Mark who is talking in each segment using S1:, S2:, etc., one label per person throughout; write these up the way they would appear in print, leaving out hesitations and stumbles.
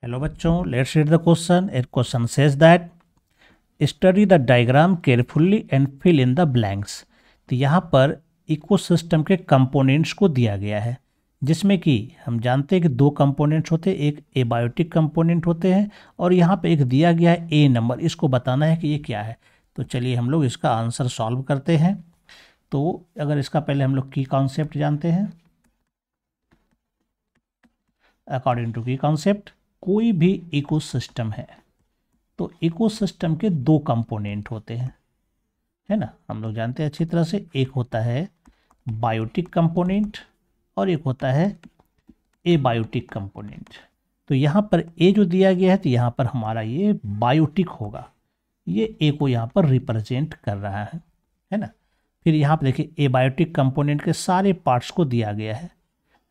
S1: Hello बच्चों, let's read the question. It question says that study the diagram carefully and fill in the blanks. तो यहाँ पर ecosystem के components को दिया गया है, जिसमें कि हम जानते हैं कि दो कंपोनेंट्स होते हैं, एक एबायोटिक कंपोनेंट होते हैं और यहाँ पे एक दिया गया है ए नंबर. इसको बताना है कि ये क्या है. तो चलिए हम लोग इसका आंसर सॉल्व करते हैं. तो अगर इसका पहले हम लोग की कॉन्सेप्ट जानते हैं. अकॉर्डिंग टू की कॉन्सेप्ट, कोई भी इकोसिस्टम है तो इकोसिस्टम के दो कंपोनेंट होते हैं, है ना. हम लोग जानते हैं अच्छी तरह से. एक होता है बायोटिक कंपोनेंट और एक होता है एबायोटिक कंपोनेंट. तो यहाँ पर ए जो दिया गया है तो यहाँ पर हमारा ये बायोटिक होगा. ये ए को यहाँ पर रिप्रेजेंट कर रहा है ना. फिर यहाँ पर देखिए एबायोटिक कंपोनेंट के सारे पार्ट्स को दिया गया है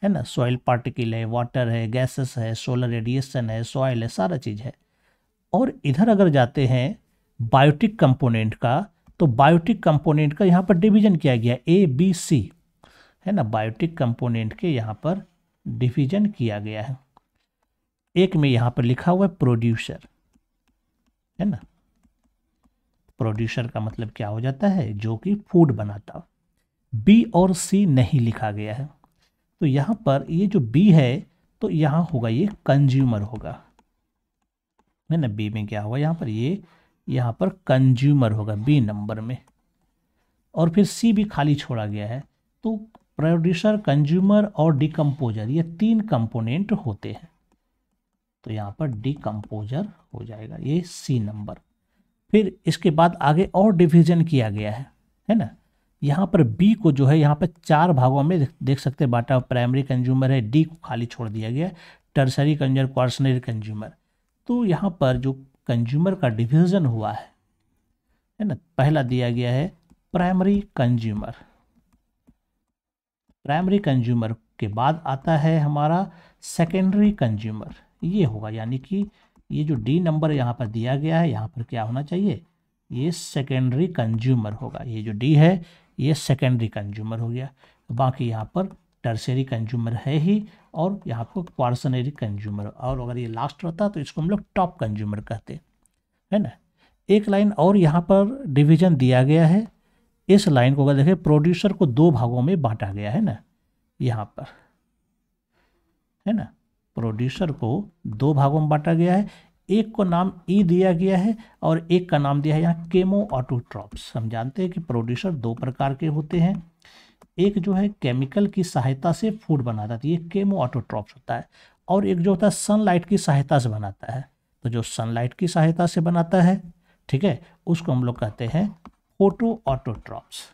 S1: ना. सॉइल पार्टिकल है, वाटर है, गैसेस है, सोलर रेडिएशन है, सॉइल है, सारा चीज़ है. और इधर अगर जाते हैं बायोटिक कंपोनेंट का, तो बायोटिक कंपोनेंट का यहाँ पर डिवीजन किया गया ए बी सी, है ना. बायोटिक कंपोनेंट के यहाँ पर डिवीजन किया गया है. एक में यहाँ पर लिखा हुआ है प्रोड्यूसर, है ना. प्रोड्यूसर का मतलब क्या हो जाता है, जो कि फूड बनाता. बी और सी नहीं लिखा गया है. तो यहाँ पर ये जो बी है तो यहाँ होगा ये कंज्यूमर होगा, है ना. बी में क्या होगा, यहाँ पर ये यहाँ पर कंज्यूमर होगा बी नंबर में. और फिर सी भी खाली छोड़ा गया है. तो प्रोड्यूसर, कंज्यूमर और डिकम्पोजर, ये तीन कंपोनेंट होते हैं. तो यहाँ पर डिकम्पोजर हो जाएगा ये सी नंबर. फिर इसके बाद आगे और डिवीजन किया गया है ना. यहाँ पर बी को जो है यहाँ पर चार भागों में देख सकते हैं बांटा. प्राइमरी कंज्यूमर है, डी को खाली छोड़ दिया गया, टर्सरी कंज्यूमर, क्वार्सनरी कंज्यूमर. तो यहाँ पर जो कंज्यूमर का डिवीजन हुआ है ना, पहला दिया गया है प्राइमरी कंज्यूमर. प्राइमरी कंज्यूमर के बाद आता है हमारा सेकेंडरी कंज्यूमर, ये होगा. यानी कि ये जो डी नंबर यहाँ पर दिया गया है, यहाँ पर क्या होना चाहिए, ये सेकेंडरी कंज्यूमर होगा. ये जो डी है ये सेकेंडरी कंज्यूमर हो गया. बाकी यहाँ पर टर्सरी कंज्यूमर है ही, और यहाँ पर क्वार्सनरी कंज्यूमर. और अगर ये लास्ट रहता तो इसको हम लोग टॉप कंज्यूमर कहते, है ना. एक लाइन और यहाँ पर डिवीजन दिया गया है. इस लाइन को अगर देखें, प्रोड्यूसर को दो भागों में बांटा गया है ना, यहाँ पर, है ना. प्रोड्यूसर को दो भागों में बांटा गया है. एक को नाम ई दिया गया है और एक का नाम दिया है यहाँ केमो ऑटोट्रॉप्स. हम जानते हैं कि प्रोड्यूसर दो प्रकार के होते हैं. एक जो है केमिकल की सहायता से फूड बनाता है, ये केमो ऑटोट्रॉप्स होता है. और एक जो होता है सनलाइट की सहायता से बनाता है. तो जो सनलाइट की सहायता से बनाता है, ठीक है, उसको हम लोग कहते हैं फोटो ऑटोट्रॉप्स,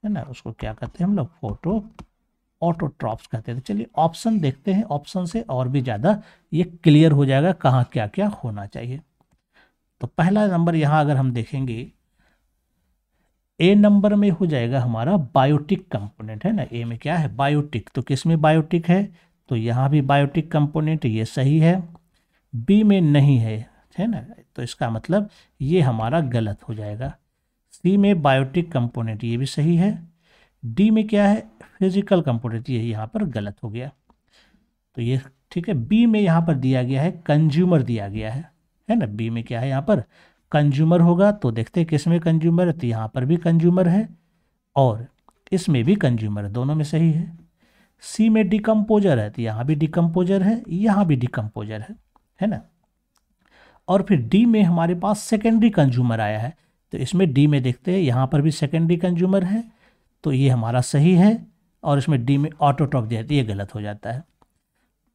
S1: है ना. उसको क्या कहते हैं हम लोग, फोटो ऑटोट्रॉप्स कहते हैं. तो चलिए ऑप्शन देखते हैं. ऑप्शन से और भी ज़्यादा ये क्लियर हो जाएगा कहाँ क्या क्या होना चाहिए. तो पहला नंबर यहाँ अगर हम देखेंगे, ए नंबर में हो जाएगा हमारा बायोटिक कंपोनेंट, है ना. ए में क्या है, बायोटिक. तो किस में बायोटिक है, तो यहाँ भी बायोटिक कंपोनेंट, ये सही है. बी में नहीं है ना, तो इसका मतलब ये हमारा गलत हो जाएगा. सी में बायोटिक कंपोनेंट, ये भी सही है. डी में क्या है, फिजिकल कंपोनेंट, ये यहाँ पर गलत हो गया. तो ये ठीक है. बी में यहाँ पर दिया गया है कंज्यूमर दिया गया है ना. बी में क्या है, यहाँ पर कंज्यूमर होगा. तो देखते हैं किस में कंज्यूमर है, तो यहाँ पर भी कंज्यूमर है और इसमें भी कंज्यूमर है, दोनों में सही है. सी में डिकम्पोजर है, तो यहाँ भी डिकम्पोजर है, यहाँ भी डिकम्पोजर है ना. और फिर डी में हमारे पास सेकेंडरी कंज्यूमर आया है. तो इसमें डी में देखते हैं, यहाँ पर भी सेकेंडरी कंज्यूमर है, तो ये हमारा सही है. और इसमें डी में ऑटोट्रॉप दिया है, तो ये गलत हो जाता है.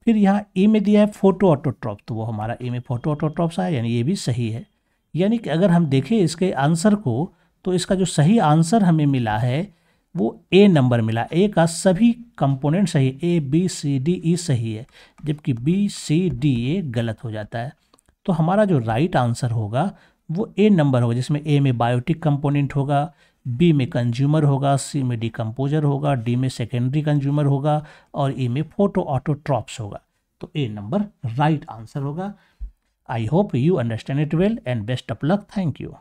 S1: फिर यहाँ ई में दिया है फोटो ऑटोट्रॉप, तो वो हमारा ई में फोटो ऑटोट्रॉप्स आया, यानी ये भी सही है. यानी कि अगर हम देखें इसके आंसर को, तो इसका जो सही आंसर हमें मिला है वो ए नंबर मिला. ए का सभी कंपोनेंट सही, A B C D E सही है, जबकि बी सी डी ये गलत हो जाता है. तो हमारा जो राइट आंसर होगा वो ए नंबर होगा, जिसमें ए में बायोटिक कंपोनेंट होगा, बी में कंज्यूमर होगा, सी में डिकम्पोजर होगा, डी में सेकेंडरी कंज्यूमर होगा और ई में फोटो ऑटोट्रॉप्स होगा. तो ए नंबर राइट आंसर होगा. I hope you understand it well and best of luck. Thank you.